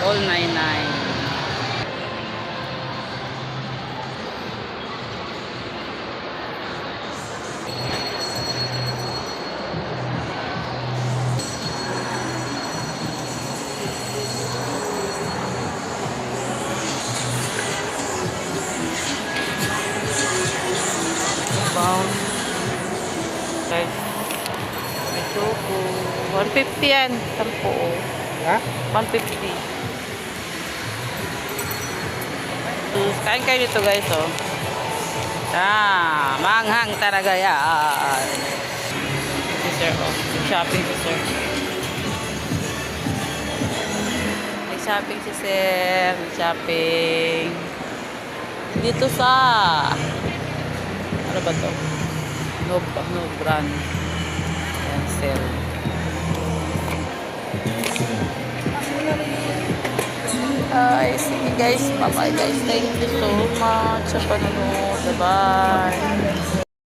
all 99. Pound. Guys. May choco. 150 yan. 10. Ha? 150. Kain kayo dito guys, oh. Manghang talaga yan. Si sir, oh. Shopping si sir. Shopping si sir. Shopping. Dito sa... Ano ba to? No brand. Yan, sir. Sige guys. Bye-bye guys. Thank you so much sa panonood. Bye-bye.